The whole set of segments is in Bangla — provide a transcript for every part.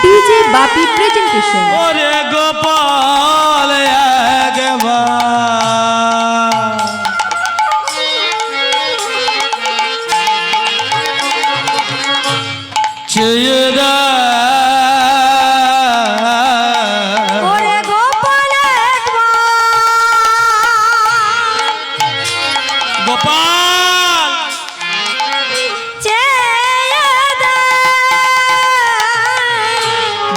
DJ Bapi presentation. ओरे गोपाल चेरा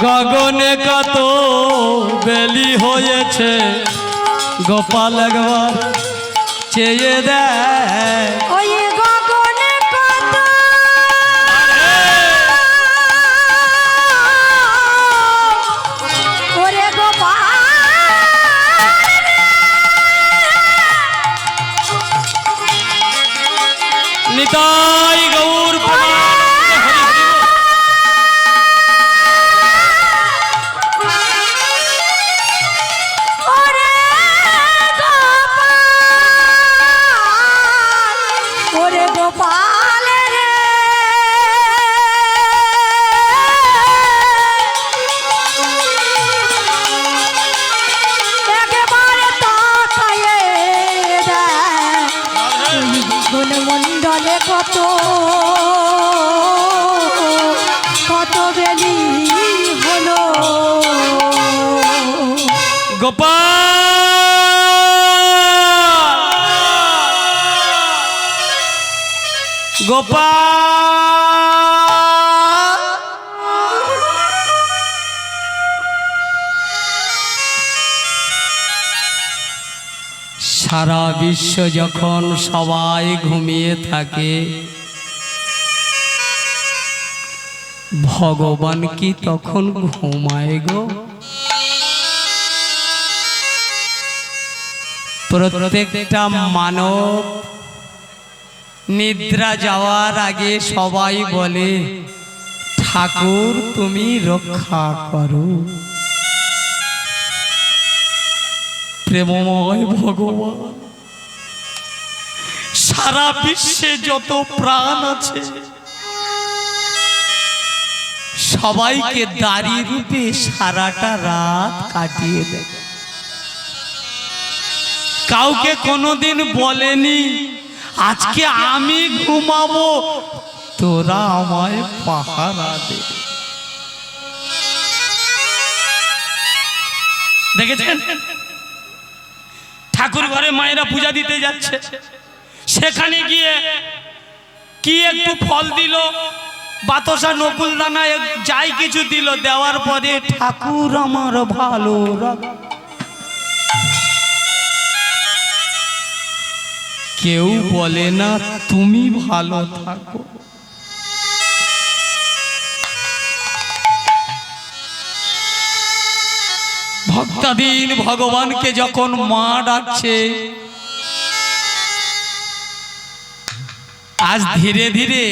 গগনে কত বেলি হয়েছে গোপাল একবার চেয়ে দেয় ওই গগনে কত ওরে গোপাল নিতাই গৌর মন্ডলে কত কত বেলি হলো গোপাল গোপাল সারা বিশ্ব যখন সবাই ঘুমিয়ে থাকে ভগবান কি তখন ঘুমায় গো? প্রত্যেকটা মানব নিদ্রা যাওয়ার আগে সবাই বলে ঠাকুর তুমি রক্ষা করো। প্রেমময় ভগবান সারা বিশ্বে যত প্রাণ আছে সবাইকে দাড়ি রূপে সারাটা রাত কাটিয়ে দেয়। কাউকে কোনোদিন বলেনি আজকে আমি ঘুমাবো তোরা আমায় পাহারা দে। দেখেছেন ঠাকুর ঘরে মায়েরা পূজা দিতে যাচ্ছে, সেখানে গিয়ে কি একটু ফল দিল, বাতাসা নকুল দানা যাই কিছু দিল, দেওয়ার পরে ঠাকুর আমার ভালো কেউ বলে না তুমি ভালো থাকো। ভক্তাধীন ভগবানকে যখন মা ডাকছে, আজ ধীরে ধীরে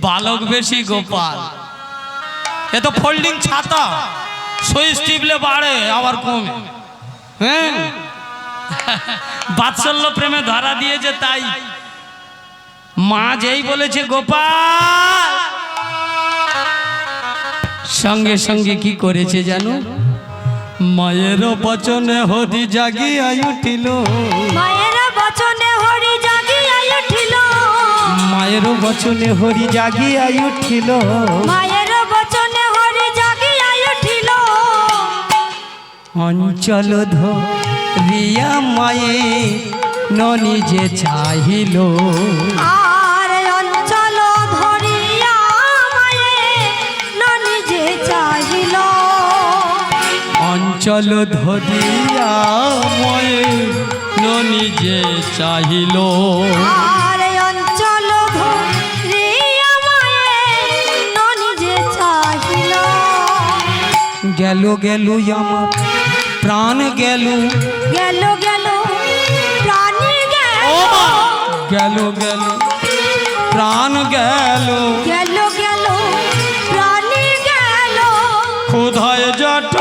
বালক বেশি গোপাল। এ তো ফোল্ডিং ছাতা, সুইচ টিপলে বাড়ে আবার কমে। হ্যাঁ বাৎসল্য প্রেমে ধরা দিয়েছে, তাই মা যেই বলেছে গোপাল সঙ্গে সঙ্গে কি করেছে জানো? মায়ের বচনে হরি জাগিয়া উঠিল, মায়ের বচনে হরি জাগিয়া উঠিল, মায়ের বচনে হরি জাগিয়া উঠিল, মায়ের বচনে হরি জাগিয়া উঠিল। অঞ্চল ধরিয়া মায়ে নিজে চাহিল, আর অঞ্চল ধরিয়া মায়ে নিজে চাহিল, অঞ্চল ধরিয়া মায়ে নিজে চাহিল, আর অঞ্চল ধরিয়া মায়ে নিজে চাহিল। গেল গেল আমার প্রাণ গেল, গেল গেল প্রাণী গেল, গেল গেল প্রাণ গেল, গেল গেল প্রাণী গেল, ক্ষুধায় জট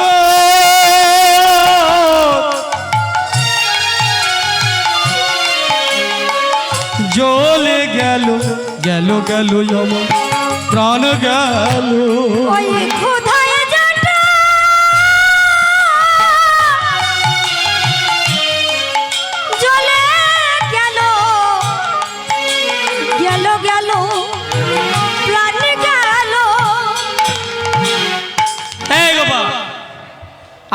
জ্বলে গেল, গেল গেল আমার প্রাণ গেল, ওই ক্ষুধায়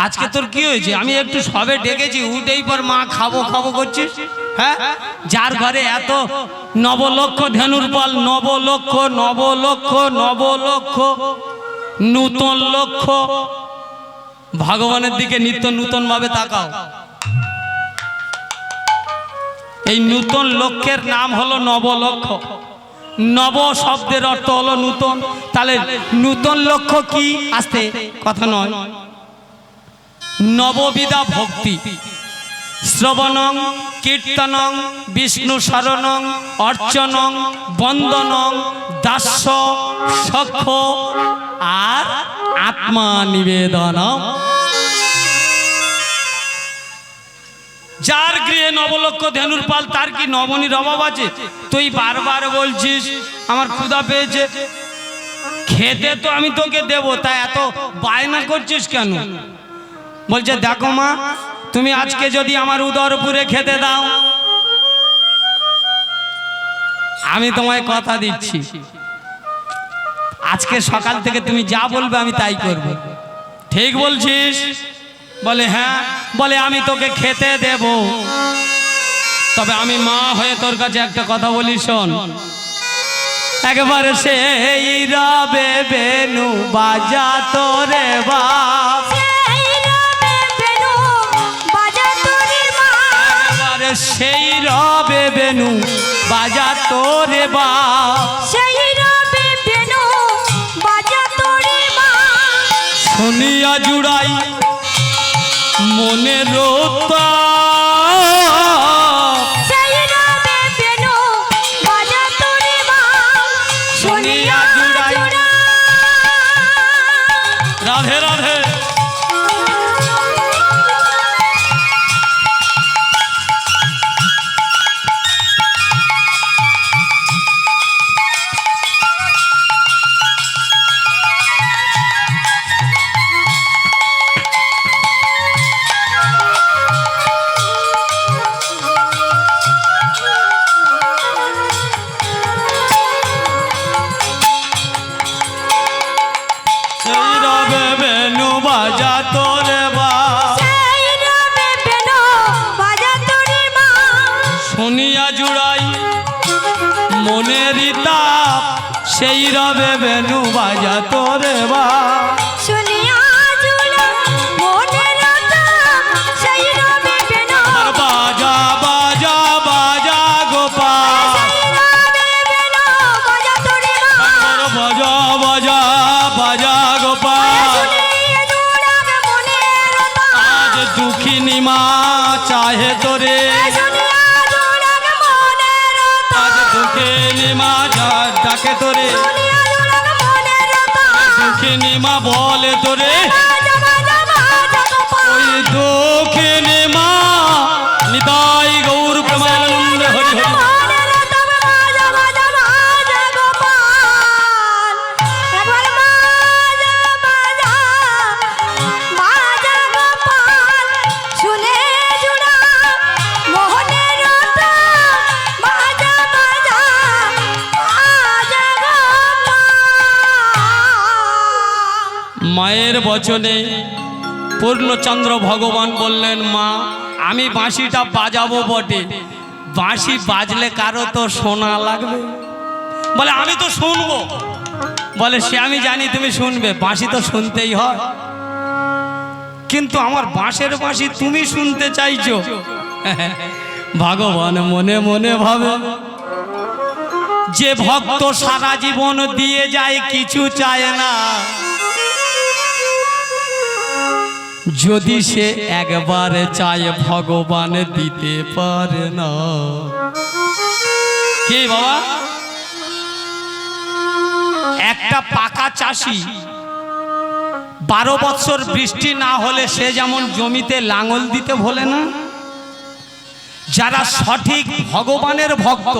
আজকে তোর কি হয়েছে? আমি একটু সবে ডেকেছি, উঠেই পর মা খাবো খাবো করছিস। হ্যাঁ, যার ঘরে এত নবলক্ষ ধেনুর পাল, নবলক্ষ নবলক্ষ নবলক্ষ নূতন লক্ষ্য, ভগবানের দিকে নিত্য নূতন ভাবে তাকাও। এই নূতন লক্ষ্যের নাম হলো নবলক্ষ। নব শব্দের অর্থ হলো নূতন। তাহলে নূতন লক্ষ্য কি? আস্তে কথা নয়, নববিধা ভক্তি, শ্রবণং কীর্তনং বিষ্ণু শরণং অর্চনং বন্দনং দাস্য সখ্য আর আত্মা নিবেদনম। যার গৃহে নবলক্ষ ধেনুর পাল তার কি নবনীর অভাব আছে? তুই বারবার বলছিস আমার ক্ষুধা পেয়েছে, খেতে তো আমি তোকে দেব, তাই এত বায়না করছিস কেন? বলছে দেখো মা, তুমি আজকে যদি আমার উদরপুরে খেতে দাও, আমি তোমায় কথা দিচ্ছি আজকে সকাল থেকে তুমি যা বলবে আমি তাই করব। ঠিক বলছিস? বলে হ্যাঁ। বলে আমি তোকে খেতে দেব, তবে আমি মা হয়ে তোর কাছে একটা কথা বলি, শোন। একবারে সেই রবে বেনু বাজা তোরে বাপ, একবারে সেই রবে বেনু বাজা তোরে বাপ, সেই রবে বেনু বাজা তোরে মা, শুনিয়া জুড়াই মনে রোতা, সেই রবে বেনু বাজা তোরে মা, শুনিয়া জুড়াই। রাধে রাধে। সেই রবে বেনু বাজা তোরে বা, শুনিয়া জুড়া মনের তাপ, সেই রবে বেনু বাজা বাজা বাজা গোপাল, সেই রবে বেনু বাজা তোরে মা, বাজা বাজা বাজা গোপাল। শুনিয়া জুড়া মনের তাপ, আজ দুঃখিনী মা চাহে তোরে, শুনিয়া জুড়া মনের তাপ, আজ দুঃখিনী মা ডাকে তোরে, শুনিয়া জুড়া মনের তাপ, দুঃখিনী মা বলে তোরে, বাজা বাজা বাজা গোপাল, ওই দুঃখিনী মা নিতাই গৌর প্রেমানন্দ হরি হরি। মনের তাপ বাজা বাজা বাজা গোপাল, একবার বাজা বাজা বাজা গোপাল, শুনে জুড়া মোহনের তাপ বাজা বাজা বাজা গোপাল। মায়ের বচনে পূর্ণচন্দ্র ভগবান বললেন, মা আমি বাঁশিটা বাজাবো বটে, বাঁশি বাজলে কারো তো শোনা লাগবে। বলে আমি তো শুনবো। বলে সে আমি জানি তুমি শুনবে, বাঁশি তো শুনতেই হয়, কিন্তু আমার বাঁশের বাঁশি তুমি শুনতে চাইছো। ভগবান মনে মনে ভাবে, যে ভক্ত সারা জীবন দিয়ে যায় কিছু চায় না, যদি সে একবার চায় ভগবান দিতে পারে না। কি বাবা? একটা পাকা চাষি 12 বছর বৃষ্টি না হলে সে যেমন জমিতে লাঙল দিতে ভোলে না, যারা সঠিক ভগবানের ভক্ত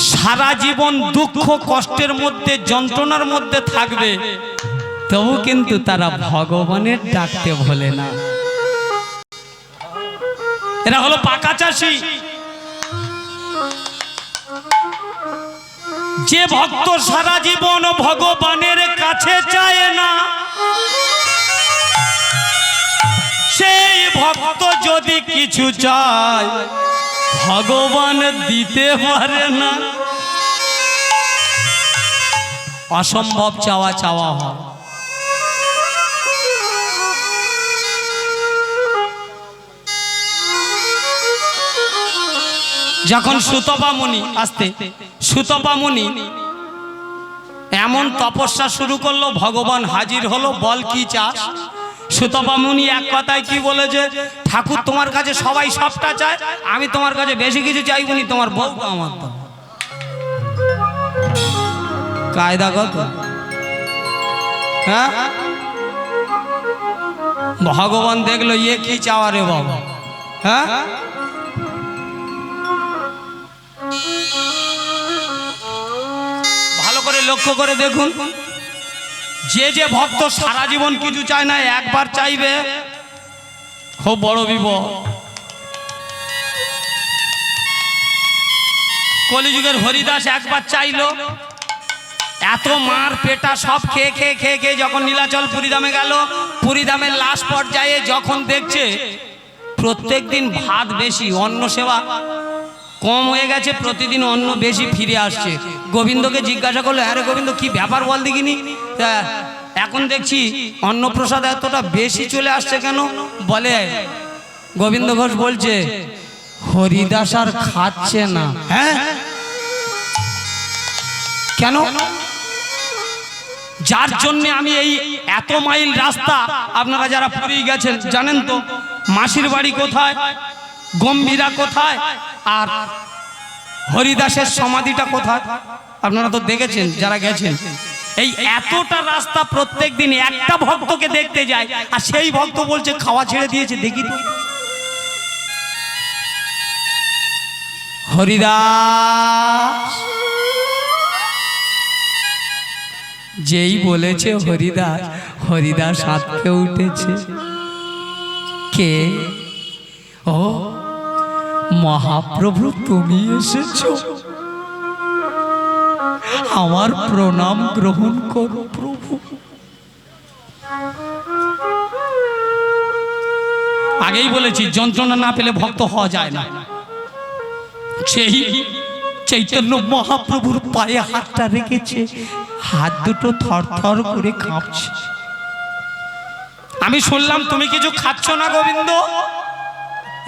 সারা জীবন দুঃখ কষ্টের মধ্যে যন্ত্রণার মধ্যে থাকবে, তবু কিন্তু তারা ভগবানের ডাকতে ভোলে না। এরা হলো পাকা চাষি। যে ভক্ত সারা জীবন ভগবানের কাছে চায় না, যদি কিছু চায় ভগবান দিতে পারে না, অসম্ভব চাওয়া চাওয়া হয়। যখন সুতপা মুনি সুতপা মুনি এমন তপস্যা শুরু করলো, ভগবান হাজির হলো, বল কি চাস। সুতপা মুনি এক কথায় কি বলেছে, ঠাকুর তোমার কাছে সবাই সবটা চায়, আমি তোমার কাছে বেশি কিছু চাইবনি, তোমার বউ আমার দাও। কায়দা কত, হ্যাঁ? ভগবান দেখলো ইয়ে কি চাওয়া রে বাবা, হ্যাঁ? ভালো করে লক্ষ্য করে দেখুন, যে যে ভক্ত সারা জীবন কিছু চায় না, একবার চাইবে, খুব বড় বিপদ। কলিযুগের হরিদাস একবার চাইলো, এত মার পেটা সব খেয়ে খেয়ে খেয়ে খেয়ে যখন নীলাচল পুরীধামে গেল, পুরীধামের লাস্ট পর্যায়ে যখন দেখছে প্রত্যেক দিন ভাত বেশি, অন্ন সেবা কম হয়ে গেছে, প্রতিদিন অন্ন বেশি ফিরে আসছে, গোবিন্দকে জিজ্ঞাসা করলো, আরে গোবিন্দ কি ব্যাপার বল দেখিনি, এখন দেখছি অন্নপ্রসাদ এতটা বেশি চলে আসছে কেন? বলে গোবিন্দ ঘোষ বলছে হরিদাস আর খাচ্ছে না। হ্যাঁ কেন? যার জন্য আমি এই এত মাইল রাস্তা, আপনারা যারা পুরী গেছেন জানেন তো মাসির বাড়ি কোথায়, গম্ভীরা কোথায়, আর হরিদাসের সমাধিটা কোথায়, আপনারা তো দেখেছেন যারা গেছেন। এই এতটা রাস্তা প্রত্যেক দিন একটা ভক্তকে দেখতে যায়, আর সেই ভক্ত বলছে খাওয়া ছেড়ে দিয়েছে। দেখি তো হরিদাস যেই বলেছে হরিদাস, হরিদাস হাতকে উঠেছে। কে? ও মহাপ্রভু, তুমি এসেছো, আমার প্রণাম গ্রহণ করো প্রভু। আগেই বলেছি যন্ত্রণা না পেলে ভক্ত হওয়া যায় না। সেই চৈতন্য মহাপ্রভুর পায়ে হাতটা রেখেছে, হাত দুটো থর থর করে কাঁপছে। আমি শুনলাম তুমি কিছু খাচ্ছ না গোবিন্দ।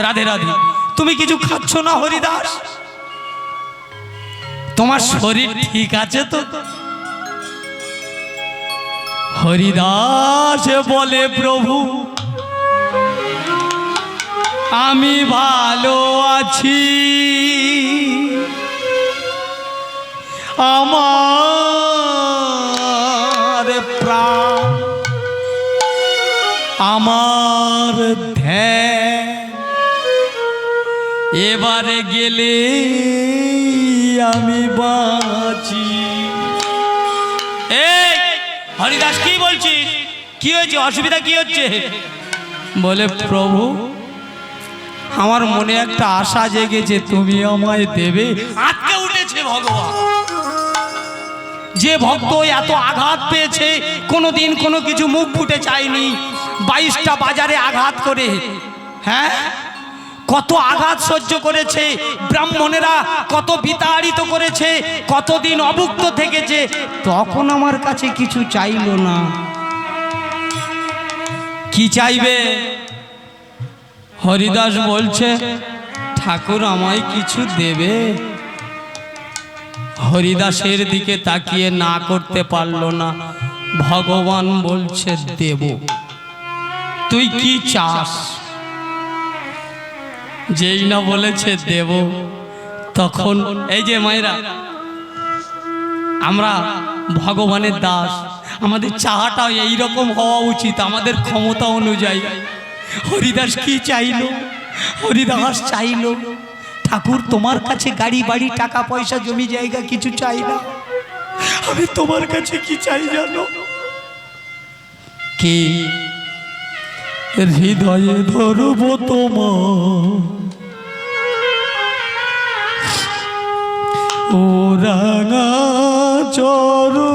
রাধে রাধে। তুমি কিছু খাচ্ছ না হরিদাস? তোমার শরীর ঠিক আছে তো? হরিদাস বলে প্রভু আমি ভালো আছি, আমার প্রাণ আমার ধ্যান এবারে গেলে আমি বাঁচি। এই হরিদাস কি বলছিস? কি হয়েছে? অসুবিধা কি হচ্ছে? বলে প্রভু আমার মনে একটা আশা জেগেছে, তুমি আমায় দেবে। আটকে উঠেছে ভগবান। যে ভক্ত এত আঘাত পেয়েছে, কোনোদিন কোনো কিছু মুখ ফুটে চায়নি, 22টা বাজারে আঘাত করে, হ্যাঁ কত আঘাত সহ্য করেছে, ব্রাহ্মণেরা কত বিতাড়িত করেছে, কতদিন অভুক্ত থেকেছে, তখন আমার কাছে কিছু চাইলো না। কি চাইবে? হরিদাস বলছে ঠাকুর আমায় কিছু দেবে। হরিদাসের দিকে তাকিয়ে না করতে পারলো না। ভগবান বলছে দেব। তুই কি চাস? যেই না বলেছে দেব, তখন এই যে মায়েরা আমরা ভগবানের দাস, আমাদের চাহাটা এইরকম হওয়া উচিত, আমাদের ক্ষমতা অনুযায়ী। হরিদাস কি চাইলো? হরিদাস চাইলো ঠাকুর তোমার কাছে গাড়ি বাড়ি টাকা পয়সা জমি জায়গা কিছু চাই না, আমি তোমার কাছে কি চাই জানো? কি? হৃদয়ে ধরব তোমার ও রাঙা চরণ,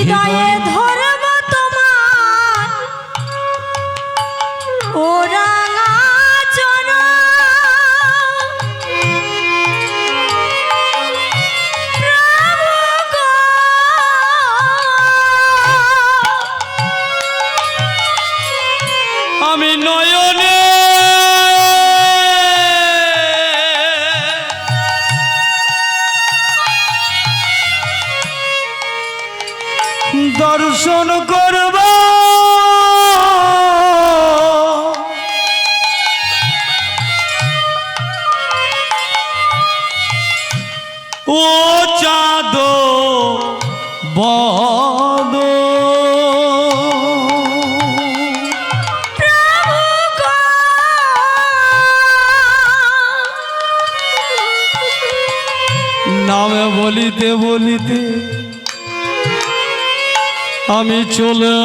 হৃদয়ে ধর্ম তোমার ও রাঙা চরণ। প্রভু গো, আমি নয়নে দর্শন করব ও চাঁদ বদ। প্রভু গো, নামে বলিতে বলিতে আমি চলে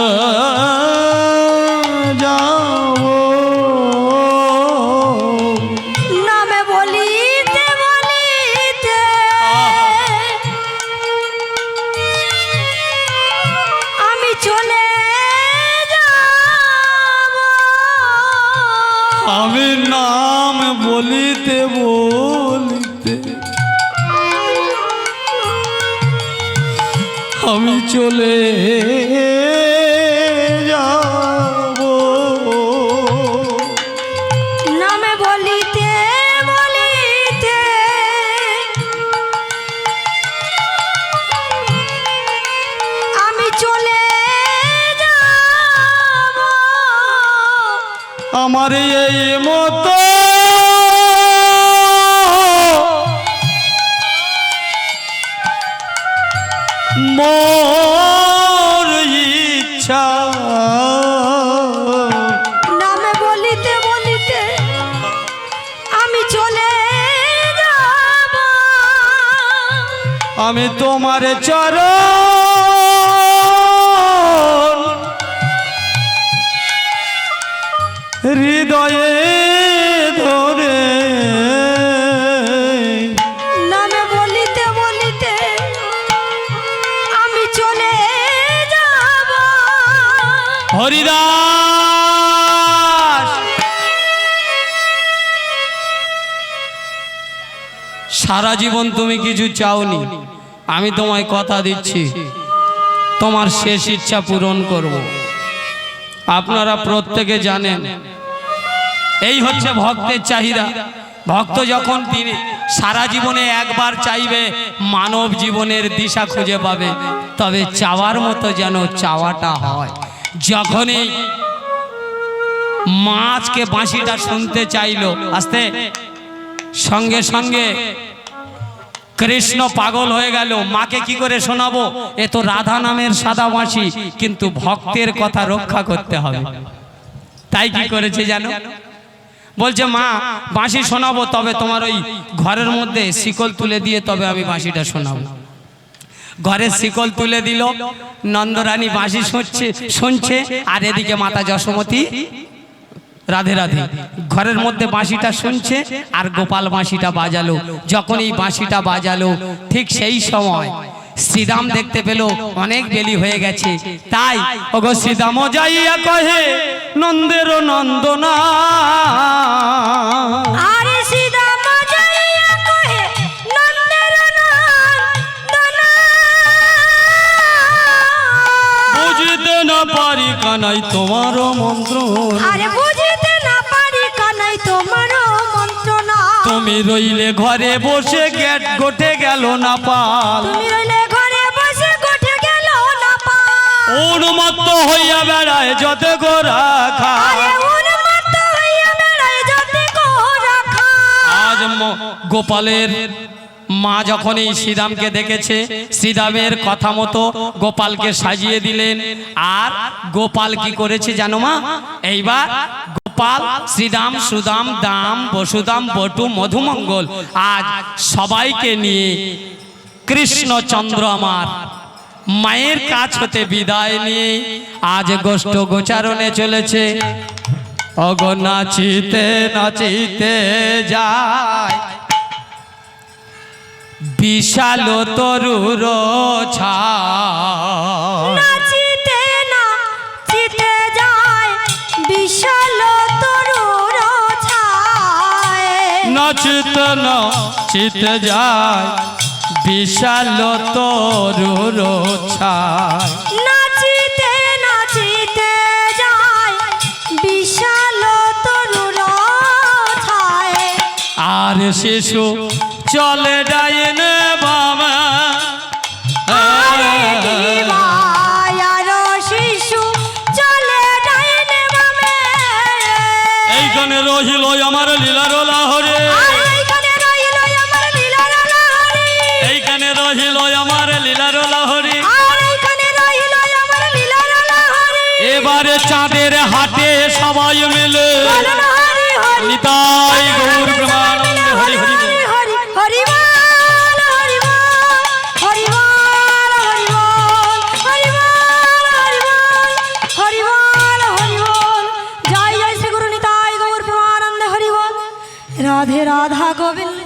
যাব। নামে বলিতে বলিতে আমি চলে যাব। আমি নাম বলিতে বলিতে আমি চলে যাব। নামে বলিতে বলিতে আমি চলে যাব। আমার এই মতো মোর ইচ্ছা। নামে বলিতে বলিতে আমি চলে যাব। আমি তোমার চরণ হৃদয়ে ধরে নামে বলিতে বলিতে আমি চলে যাব। হরিদাস, সারা জীবন তুমি কিছু চাওনি, আমি তোমায় কথা দিচ্ছি তোমার শেষ ইচ্ছা পূরণ করব। আপনারা প্রত্যেকে জানেন এই হচ্ছে ভক্তের চাহিদা। ভক্ত যখন তিনি সারা জীবনে একবার চাইবে মানব জীবনের দিশা খুঁজে পাবে, তবে চাওয়ার মতো যেন চাওয়াটা হয়। যখনই মাছকে বাঁশিটা শুনতে চাইলো, আসতে সঙ্গে সঙ্গে কৃষ্ণ পাগল হয়ে গেল। মাকে কি করে শোনাবো, এ তো রাধা নামের সাদা বাঁশি, কিন্তু ভক্তের কথা রক্ষা করতে হবে। তাই কি করেছে জানো, বলছে মা বাঁশি শোনাবো, তবে তোমার ওই ঘরের মধ্যে শিকল তুলে দিয়ে তবে আমি বাঁশিটা শোনাবো। ঘরের শিকল তুলে দিল, নন্দরানী বাঁশি শুনছে, আর এদিকে মাতা যশোমতী রাধে রাধে ঘরের মধ্যে বাঁশিটা শুনছে, আর গোপাল বাঁশিটা বাজালো। যখন এই বাঁশিটা বাজালো, ঠিক সেই সময় শ্রীরাম দেখতে পেল অনেক বেলি হয়ে গেছে। তাই ওগো শ্রীরাম যাইয়া কহে নন্দের নন্দনা। আরে শ্রীরাম যাইয়া কহে নন্দের নন্দনা। বুঝিতে না পারি কানাই তোমার মন্ত্র। আরে বুঝিতে না পারি কানাই তোমার মন্ত্রণা। তুমি রইলে ঘরে বসে গেট গোটে গেল না পাল। তুমি রইলে ঘরে বসে গোটে গেল না পাল। উন্মত্ত হইয়া বেড়ায় যত গোরা খা। আরে উন্মত্ত হইয়া বেড়ায় যত গোরা খা। আজ গোপালের মা যখন এই শ্রীরামকে দেখেছে, শ্রীরামের কথা মতো গোপালকে সাজিয়ে দিলেন। আর গোপাল কি করেছে জানো মা, এইবার গোপাল শ্রীরাম সুদাম দাম বসুদাম বটু মধুমঙ্গল আজ সবাইকে নিয়ে কৃষ্ণচন্দ্র আমার মায়ের কাছ হতে বিদায় নিয়ে আজ গোষ্ঠ গোচারণে চলেছে। অগ নাচিতে নাচিতে যায় বিশাল তরুর ছায় নাচিতে নাচিতে যায় বিশাল তরুর ছায় নাচিতে নাচিতে যায় বিশাল তরুর ছায় নাচিতে নাচিতে যায় বিশাল তরুর ছায় আর শিশু চলে ডাইনে বামে শিশু চলে ডাইনে বামে এইখানে রহিল আমার লীলার লাহরে এইখানে রহিল আমার লীলার লাহরি এইখানে রহিল আমার লীলার লাহরে এইখানে রহিল আমার লীলার লাহরি এবারে চাঁদের হাটে সবাই মিলে হরি হরি নিতাই গৌর প্রেমানন্দ হরি হরি বল। হরি হরি বল হরি বল হরি বল হরি বল হরি বল হরি বল হরি বল জয় জয় শ্রী গুরু নিতাই গৌর প্রেমানন্দ হরি বল রাধে রাধা গোবিন্দ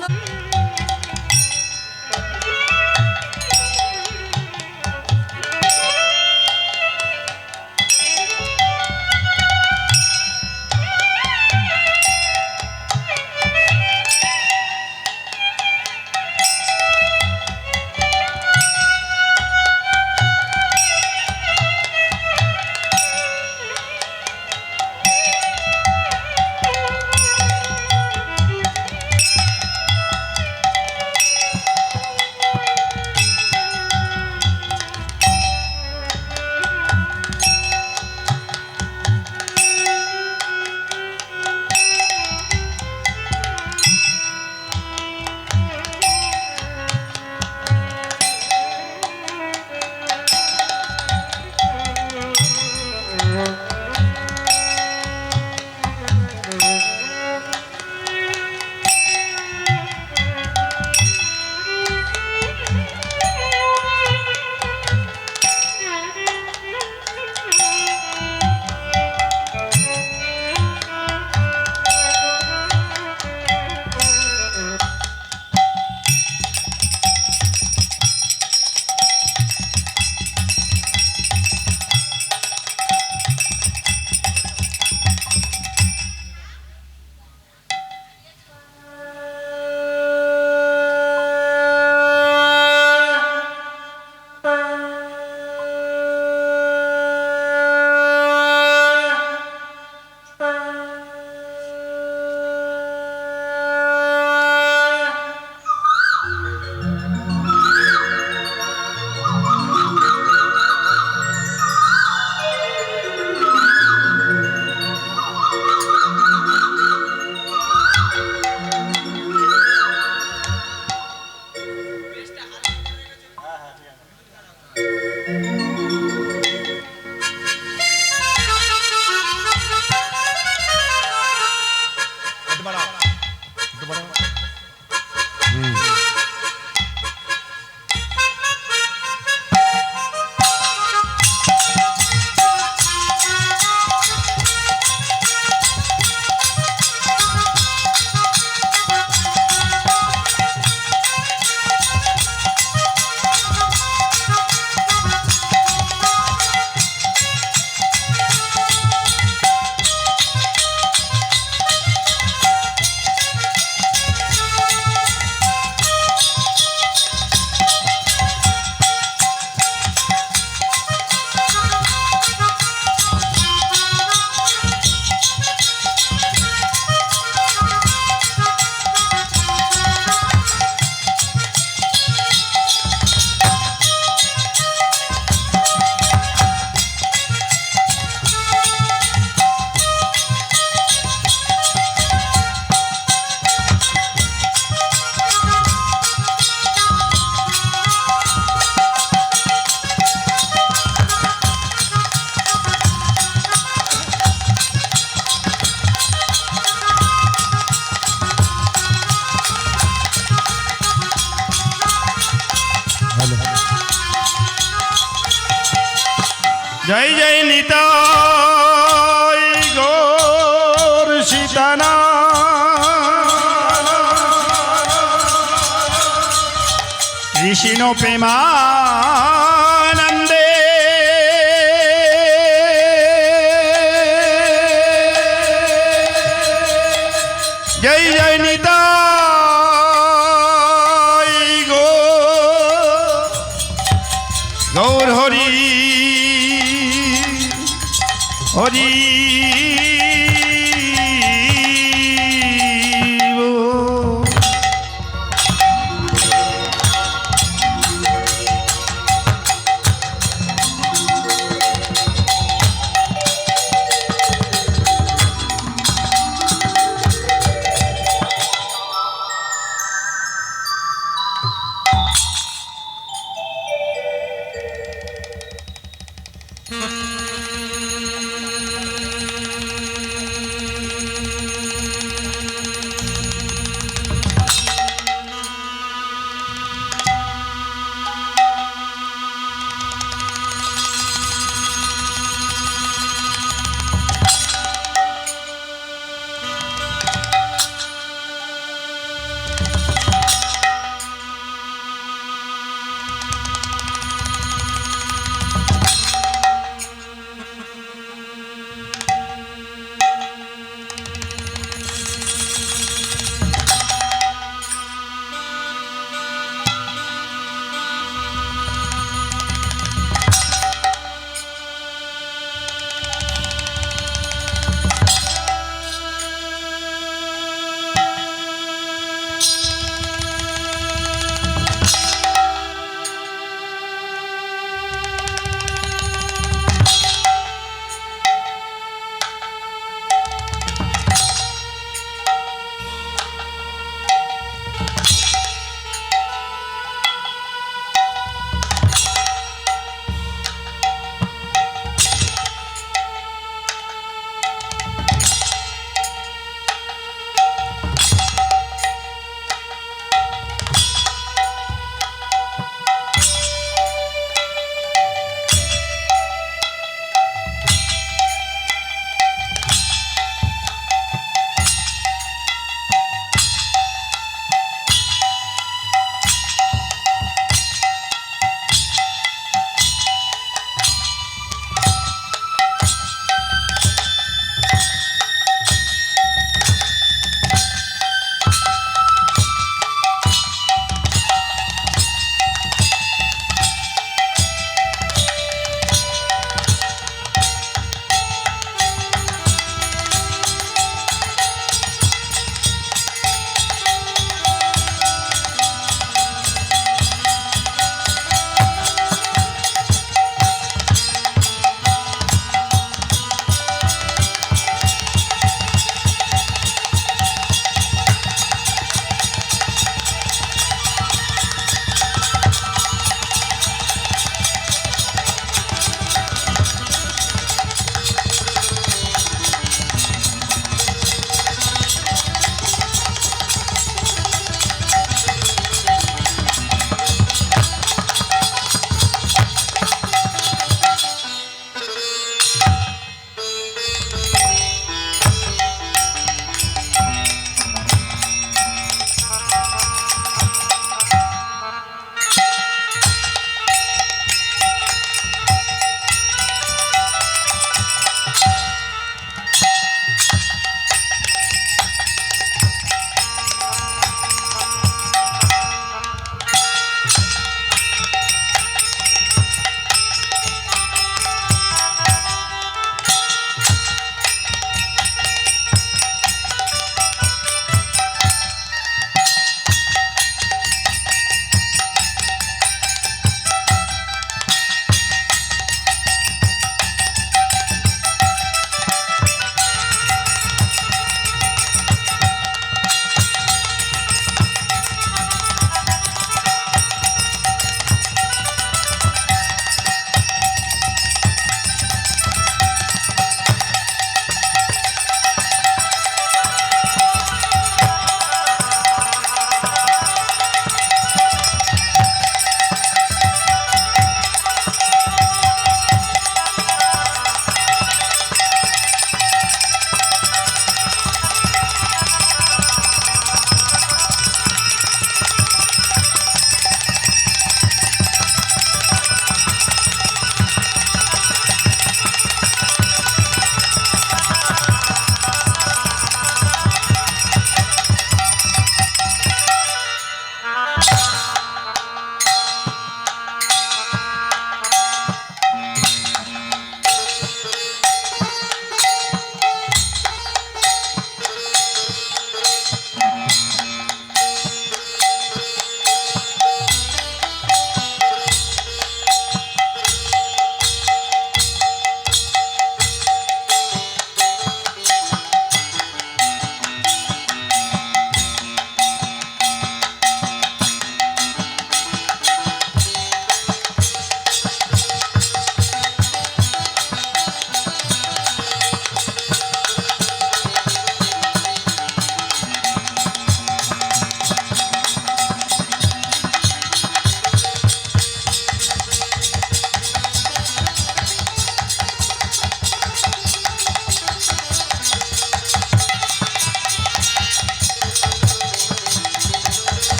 जय जय निताई गौर सीताना কৃষ্ণ প্রেমানন্দে জয় জয় নিতাই গৌর হরি হরি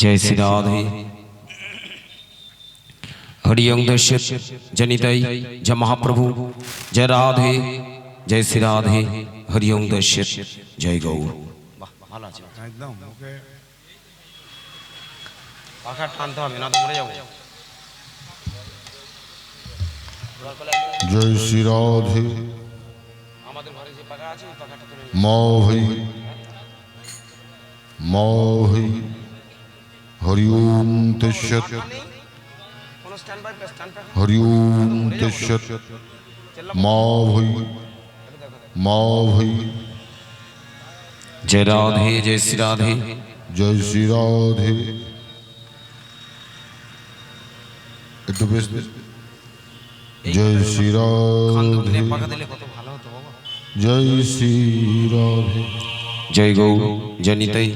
जय श्री राधे हरिओं दर्शक जनितई जय महाप्रभु जय राधे जय श्री राधे हरिओं दर्शक जय गौर একদম ওকে পাখা টানতে হবে না তো মরে যাবো जय श्री राधे আমাদের ঘরে যে পাখা আছে ওই পাখাটা তুলে मोहि मोहि हरि ओम तस्सत् কোন স্ট্যান্ড বাই স্ট্যান্ড পাখা हरि ओम तस्सत् मोहि मोहि जय राधे जय श्री राधे जय श्री राधे একটু বেশ जय श्री राधे পাখা দিলে কত ভালো হতো বাবা जय श्री राधे जय गौर जनितई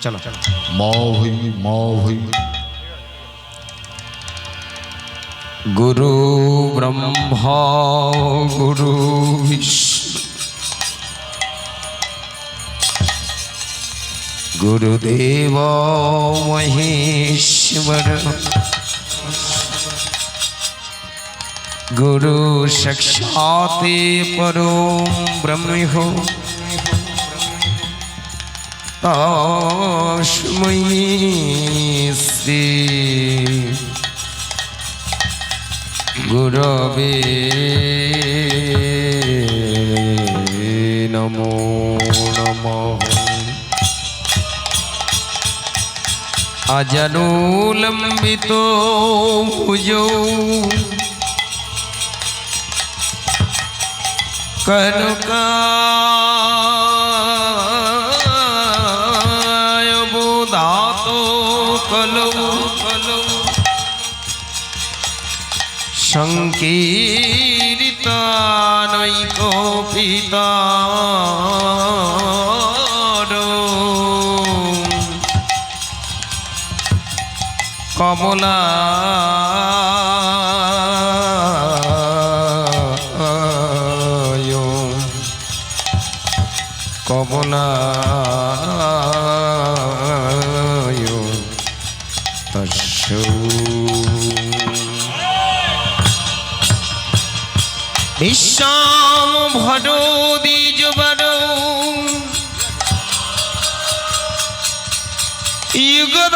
चलो मोहि मोहि गुरु ब्रह्मा गुरु विष्णु गुरुदेव महेश्वर गुरु साक्षात् परो ब्रह्म हो तस्मै श्री गुरवे नमो नमः अजनुलंबितो भुजौ कनकाय बोधातो कलौ संकीर्तनैको पितारो कमला कमलाय तस्सौ विश्वाम भरो द्विजवरो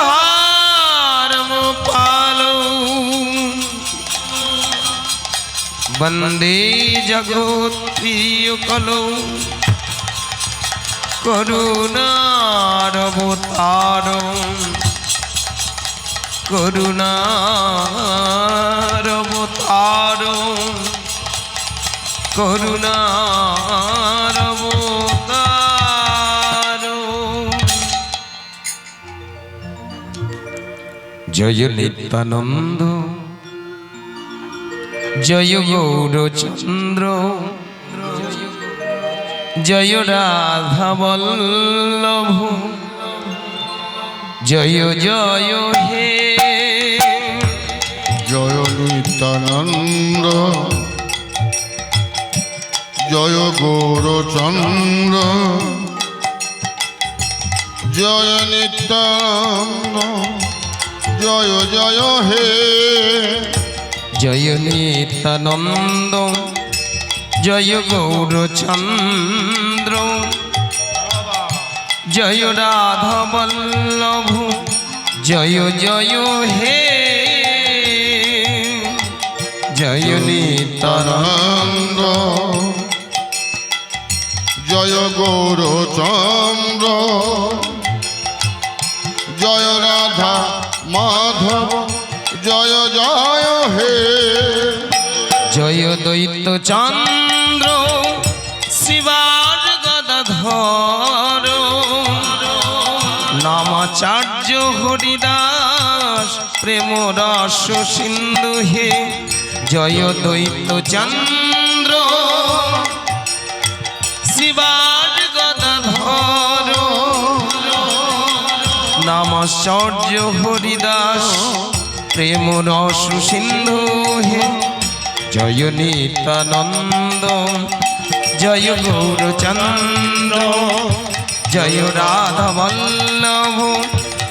युगधारम पालो वंदे जगत्प्रियकलो करुणारवतारो करुणारवतारो करुणारवतारो जय नित्यानंद जय गौरचंद्र जय राधा वल्लभ जय जय हे जय नित्यानंद जय गौरचंद्र जय नित्यानंद जय जय हे जय नित्यानंद जय गौरचंद्र जय राधा वल्लभ जय जय हे जय नित्यानंद जय गौरचंद्र जय राधा माधव जय जय हे जय दैत्य चंद्र शिवार गदाधर नामाचार्य हरिदास प्रेम रस सिंधु हे जय दैत्य चंद्र शिवार गदाधर নামাশ্চর্য হরিদাস প্রেম রস সিন্ধু হে জয় নিত্যানন্দ জয় গৌরচন্দ্র জয় রাধা বল্লভ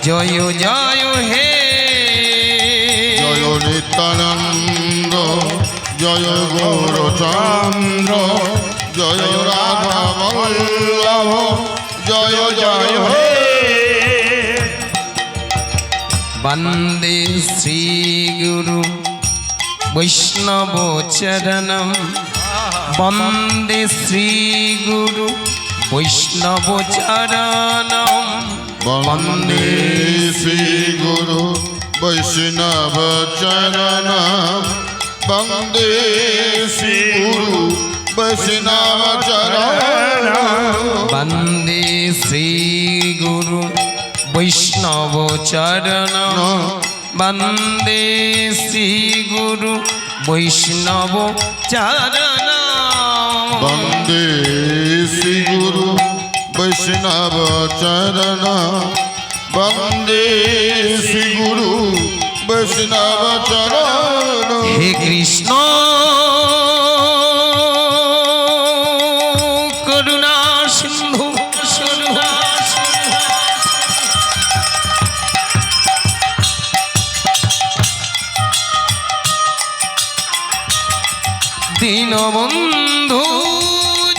জয় জয় হে জয় নিত্যানন্দ জয় গৌরচন্দ্র জয় রাধা বল্লভ জয় জয় হে বন্দে শ্রী গুরু বৈষ্ণব চরণম বন্দে শ্রী গুরু বৈষ্ণব চরণম বন্দে শ্রী গুরু বৈষ্ণব চরণ বন্দে শ্রী গুরু বৈষ্ণব চরণ বন্দে শ্রী গুরু বৈষ্ণব চরণ বন্দে শ্রী গুরু বৈষ্ণব চরণ বন্দে শ্রী গুরু বৈষ্ণব চরণ বন্দে শ্রী গুরু বৈষ্ণব চরণ হে কৃষ্ণ করুণা সিন্ধু দীনবন্ধু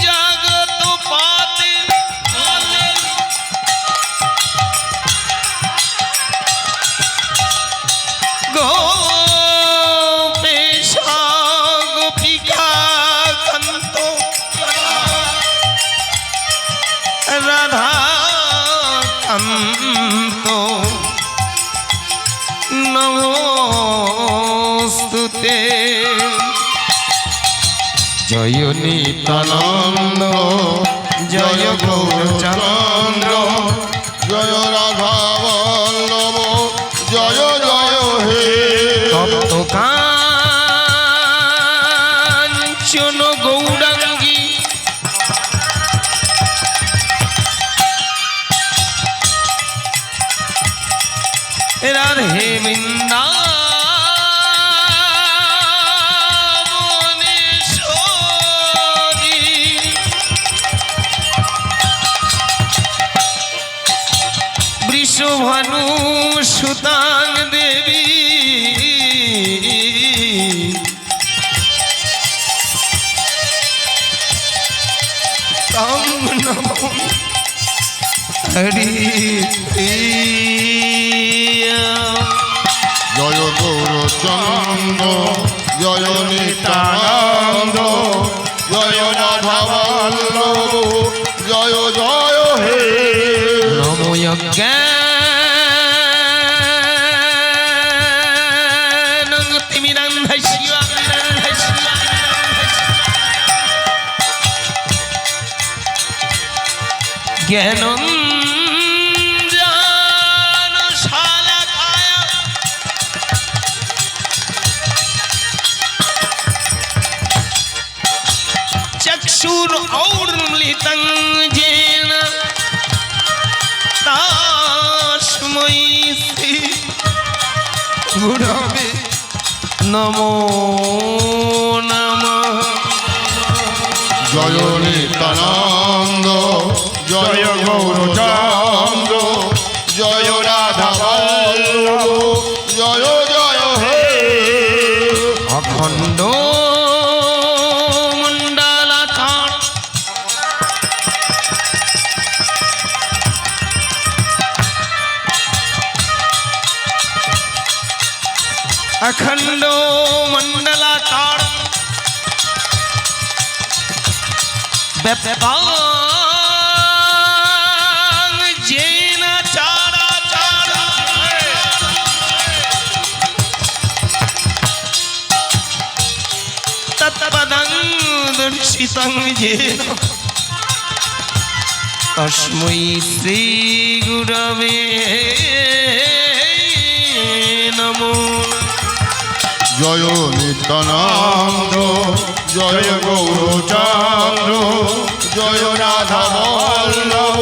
জগত পাতে গোপেশা গোপিকা কান্ত রাধা কান্ত নমস্তুতে জয় নিত্যানন্দ জয় গৌরচন্দ্র জয় রাধা বল্লভ জয় জয় হে তপ্ত কাঞ্চন গৌরাঙ্গী রাধে বৃন্দাবনেশ্বরী বৃষভানু সুতাং দেবী তং নমো হরি জয় গৌরচন্দ্র জয় নিত্যানন্দ জয় রাধা বল্লভ জয় জয় হে নমো যজ্ঞানং তিমিরান্ধস্য জ্ঞানম জ্ঞানশালাকায় চক্ষুরৌর্মিলিतं येन তস্मै শ্রী গুরবে নমো নমঃ জয় নিত্যানন্দ জয় গৌরচন্দ্র জয় রাধা বল্লভ জয় জয় হে অখণ্ড মণ্ডলাকার অখণ্ড মণ্ডলাকার ব্যাপ্তাং যেন চরাচর তৎপদং দর্শিতং যেন তস্मै শ্রী গুরবে নমো জয় নিত্যানন্দ জয় গৌরচন্দ্র জয় রাধা বল্লভ